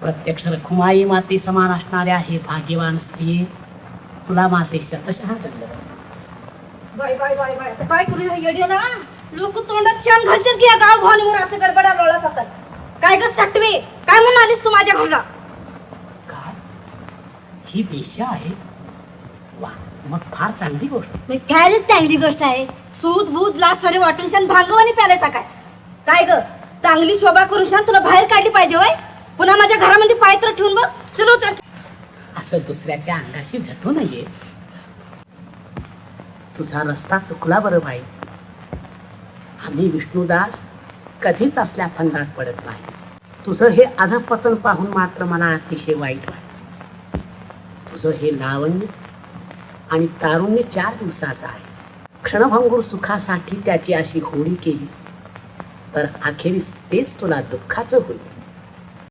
प्रत्यक्ष रखुमाई माती समान असणाऱ्या हे भाग्यवान स्त्री तुला माझे शतशः धन्यवाद. बाय बाय बाय बाय काय करूया येड्याला लोक तोंडात शान घालतात की या गाव भावनीवर असं गडबडा लोळत असतात. काय ग सटवे काय म्हणून आलीस तू माझ्या घरला? काय ही वेश्या आहे? वा मग फार चांगली गोष्ट. काय रे चांगली गोष्ट आहे. सूत भूत लाच सारे वाटून शान भांगवानी प्यालायचा काय? काय ग चांगली शोभा करून शान तुला बाहेर काढली पाहिजे होय. पुन्हा माझ्या घरामध्ये पाय तर ठेवून बघ. चलो असं दुसऱ्याच्या अंगाशी झटू नये. तुझा रस्ता चुकला बरं बाई. आम्ही विष्णुदास कधीच असल्या फंदात पडत नाही. तुझं हे अधपतन पाहून मात्र मला अतिशय वाईट वाटत. तुझं हे लावण्य आणि तारुण्य 4 दिवसाचं आहे. क्षणभंगूर सुखासाठी त्याची अशी होळी केली तर अखेरीस तेच तुला दुःखाचं होईल.